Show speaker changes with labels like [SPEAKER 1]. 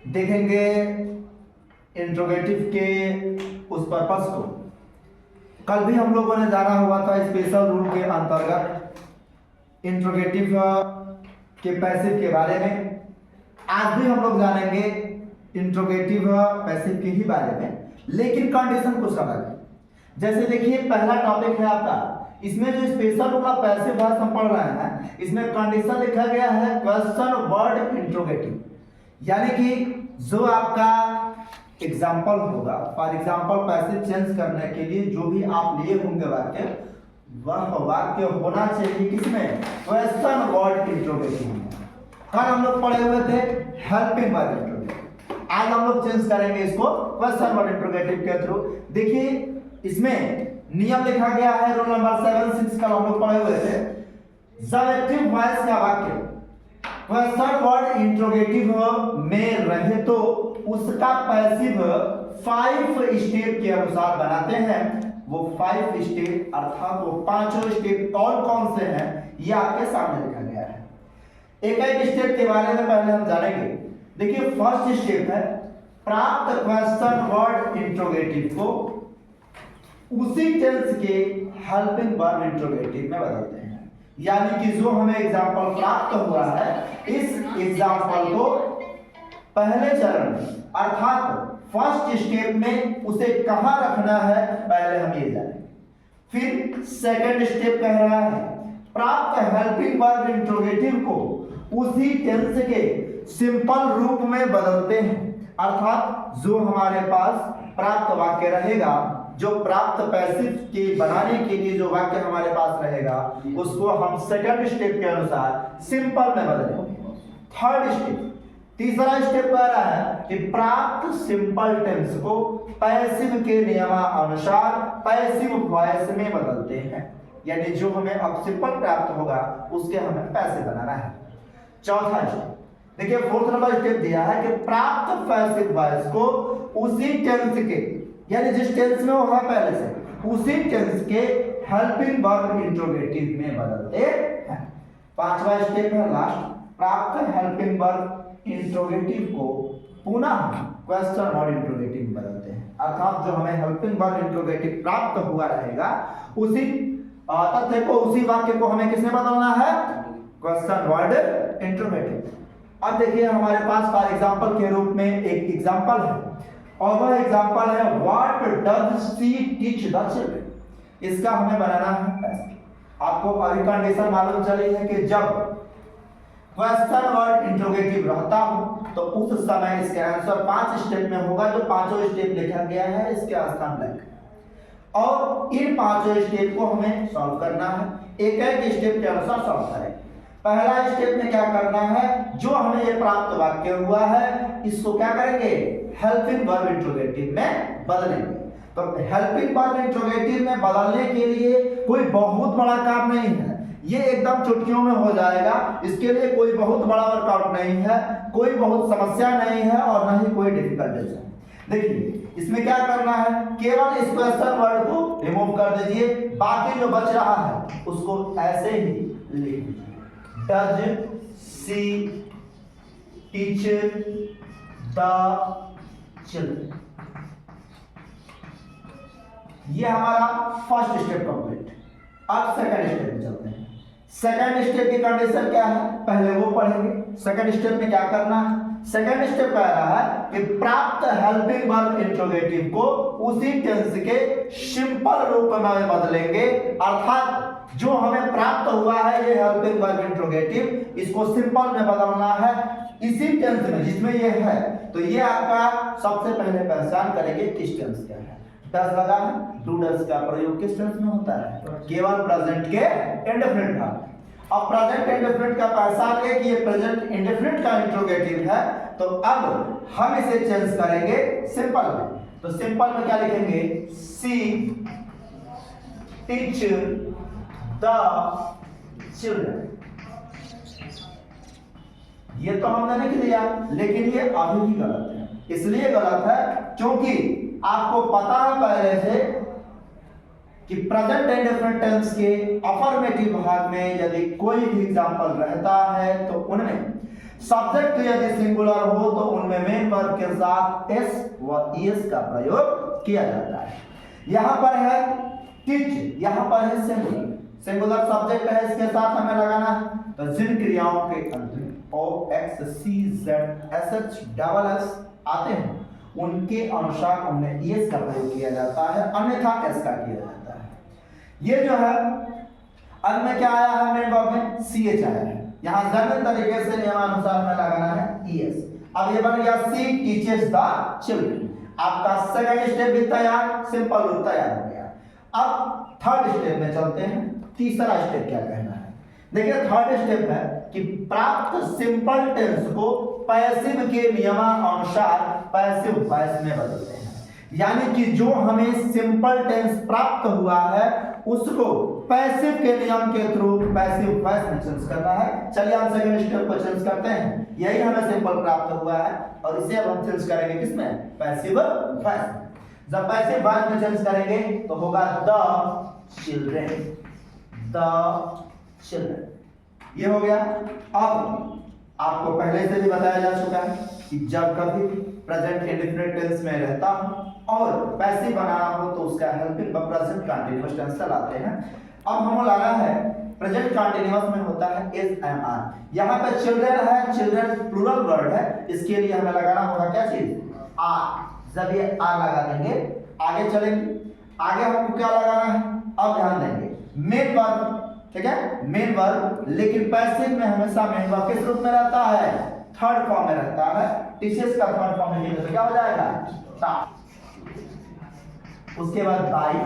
[SPEAKER 1] देखेंगे इंट्रोगेटिव के उस पर्पस को। कल भी हम लोगों ने जाना हुआ था स्पेशल रूल के अंतर्गत इंट्रोगेटिव के पैसिव के बारे में। आज भी हम लोग जानेंगे इंट्रोगेटिव पैसिव के ही बारे में, लेकिन कंडीशन को समझें। जैसे देखिए पहला टॉपिक है आपका, इसमें जो special rule of passive voice हम पढ़ रहे हैं, इसमें कंडीशन लिखा गया है क्वेश्चन वर्ड इंट्रोगेटिव, यानी कि जो आपका एग्जाम्पल होगा, फॉर एग्जाम्पल पैसिव चेंज करने के लिए जो भी आप लिए होंगे वाक्य, वह वाक्य होना चाहिए किसमें, क्वेश्चन वर्ड इंट्रोगेटिव में। कल हम लोग पढ़े हुए थे हेल्पिंग वर्ड इंट्रोगेटिव, आज हम लोग चेंज करेंगे इसको क्वेश्चन वर्ड इंट्रोगेटिव के थ्रू। देखिए इसमें नियम लिखा गया है, रूल नंबर 7-6 का हम लोग पढ़े हुए थे। जब एक्टिव वॉइस का वाक्य क्वेश्चन वर्ड इंट्रोगेटिव में रहे तो उसका पैसिव 5 स्टेप के अनुसार बनाते हैं। वो 5 स्टेप अर्थात वो 5 स्टेप कौन कौन से हैं ये आपके सामने लिखा गया है। एक एक स्टेप के बारे में पहले हम जानेंगे। देखिए फर्स्ट स्टेप है प्राप्त क्वेश्चन वर्ड इंट्रोगेटिव को उसी टेंस के हेल्पिंग वर्ब इंट्रोगेटिव में बदलते हैं, यानी कि जो हमें एग्जांपल प्राप्त हुआ है इस एग्जांपल को पहले चरण में अर्थात फर्स्ट स्टेप में उसे कहां रखना है पहले हम ये जानें। फिर सेकंड स्टेप कह रहा है प्राप्त हेल्पिंग वर्ब इंट्रोगेटिव को उसी टेंस के सिंपल रूप में बदलते हैं, अर्थात जो हमारे पास प्राप्त वाक्य रहेगा, जो प्राप्त पैसिव के बनाने के लिए जो वाक्य हमारे पास रहेगा उसको हम सेकंड स्टेप के अनुसार सिंपल में बदलेंगे। थर्ड स्टेप, तीसरा स्टेप कह रहा है कि प्राप्त सिंपल टेंस को पैसिव के नियमानुसार पैसिव वॉइस में बदलते हैं, यानी जो हमें अब सिंपल प्राप्त होगा उसके हमें पैसिव बनाना है। चौथा स्टेप देखिए फोर्थ नंबर स्टेप दिया है कि प्राप्त पैसिव वॉइस को उसी टेंस के, यानी जिस टेंस में वो है पहले से उसी टेंस के हेल्पिंग वर्ब इंट्रोगेटिव में बदलते हैं। पांचवा स्टेप है लास्ट, प्राप्त हेल्पिंग वर्ब इंट्रोगेटिव को पुनः क्वेश्चन वर्ड इंट्रोगेटिव में बदलते हैं, अर्थात जो हमें हेल्पिंग वर्ब इंट्रोगेटिव प्राप्त हुआ रहेगा उसी तथ्य को, उसी वाक्य को हमें किसमें बदलना है, क्वेश्चन वर्ड इंट्रोगेटिव। अब देखिए हमारे पास फॉर एग्जांपल के रूप में एक एग्जांपल है और वह एग्जांपल है what does she teach the children. इसका हमें बनाना है पैसिव। आपको अभी कंडीशन मालूम चली है कि जब क्वेश्चन वर्ड इंट्रोगेटिव रहता हो तो उस समय इसके आंसर 5 स्टेप में होगा, जो पांचों स्टेप लिखा गया है इसके स्थान पर, और इन पांचों स्टेप को हमें सॉल्व करना है, एक एक स्टेप के अनुसार सॉल्व करेंगे। पहला स्टेप में क्या करना है, जो हमें ये प्राप्त वाक्य हुआ है इसको क्या करेंगे, हेल्पिंग वर्ब इंट्रोगेटिव में बदलेंगे। तो हेल्पिंग वर्ब इंट्रोगेटिव में बदलने के लिए कोई बहुत बड़ा काम नहीं है, ये एकदम चुटकियों में हो जाएगा। इसके लिए कोई बहुत बड़ा वर्कआउट नहीं है, कोई बहुत समस्या नहीं है और न ही कोई डिफिकल्टीज है। देखिए इसमें क्या करना है, केवल इस क्वेश्चन वर्ड को रिमूव कर दीजिए, बाकी जो बच रहा है उसको ऐसे ही लिख दीजिए। Does she teach the children, ये हमारा फर्स्ट स्टेप कंप्लीट। अब सेकंड स्टेप में चलते हैं। सेकंड स्टेप की कंडीशन क्या है पहले वो पढ़ेंगे। सेकंड स्टेप में क्या करना है, सेकंड स्टेप कह रहा है कि प्राप्त हेल्पिंग वर्ब इंट्रोगेटिव को उसी टेंस के सिंपल रूप में बदलेंगे, अर्थात जो हमें प्राप्त हुआ है ये हेल्पिंग वर्ब इंट्रोगेटिव, इसको सिंपल में बदलना है इसी टेंस में जिसमें ये है। तो ये आपका सबसे पहले पहचान करेंगे किस टेंस का है। डज लगा है, डू डज का प्रयोग किस टेंस में होता है, केवल प्रेजेंट के इंडेफिनिट भाग। अब प्रेजेंट इंडेफिनिट का पहचान है कि ये प्रेजेंट इंडेफिनिट का इंट्रोगेटिव है, तो अब हम इसे चेंज करेंगे सिंपल में। तो सिंपल में क्या लिखेंगे, सी टीच द चिल्ड्रन। ये तो हमने लिख लिया, लेकिन ये अभी भी गलत है। इसलिए गलत है क्योंकि आपको पता है पहले से कि प्रेजेंट इंडेफिनिट टेंस के अफर्मेटिव भाग में यदि कोई भी एग्जांपल रहता है तो उनमें सब्जेक्ट यदि सिंगुलर हो तो उनमें मेन वर्ब के साथ एस व ईएस का प्रयोग किया जाता है। यहां पर है टीच, यहां पर है सिंगुलर, सिंगुलर सब्जेक्ट है, इसके साथ हमें लगाना है तो जिन क्रियाओं के अंत में O X C Z S H double S आते हैं उनके अनुसार उनमें ईएस का प्रयोग किया जाता है, अन्यथा एस का किया जाता है। ये जो है अंत में क्या आया है, मेन वर्ब में सी एच आया है, यहां जरूरी तरीके से नियमानुसार हमें लगाना है ईएस। अब ये बन गया सी टीचेस द चिल्ड्रन, आपका सेकंड स्टेप भी तैयार, सिंपल रूप तैयार हो गया। अब थर्ड स्टेप में चलते हैं, तीसरा स्टेप क्या कहना है। देखिए थर्ड स्टेप है कि प्राप्त सिंपल टेंस को पैसिव के नियमानुसार पैसिव वॉइस में बदलते हैं, यानी कि जो हमें सिंपल टेंस प्राप्त हुआ है उसको पैसिव के नियम के थ्रू पैसिव वॉइस में चेंज करना है। चलिए हम सेकंड स्टेप को चेंज करते हैं, यही हमें सिंपल प्राप्त हुआ है और इसे अब हम चेंज करेंगे किसमें, पैसिव वॉइस में। जब पैसिव वॉइस में चेंज करेंगे तो होगा द चिल्ड्रन, द चिल्ड्रन, ये हो गया। अब आपको पहले से भी बताया जा चुका है कि जब कभी प्रेजेंट इंडेफिनिट टेंस में रहता हूं और पैसिव बनाना हो तो उसका helping verb present continuous tense से लाते हैं। अब हमें लाना है प्रेजेंट कंटीन्यूअस में होता है इज एम आर, यहाँ पे चिल्ड्रन है, चिल्ड्रन प्लूरल वर्ड है, इसके लिए हमें लगाना होगा क्या चीज, आर। जब ये आर लगा देंगे आगे चलेंगे, आगे हमको क्या लगाना है, अब ध्यान देंगे मेन वर्ब, ठीक है, मेन वर्ब, लेकिन पैसिव में हमेशा मेन वर्ब किस रूप में रहता है, थर्ड फॉर्म में रहता है। टीचर्स का थर्ड फॉर्म में क्या हो जाएगा, ता। उसके बाद बाई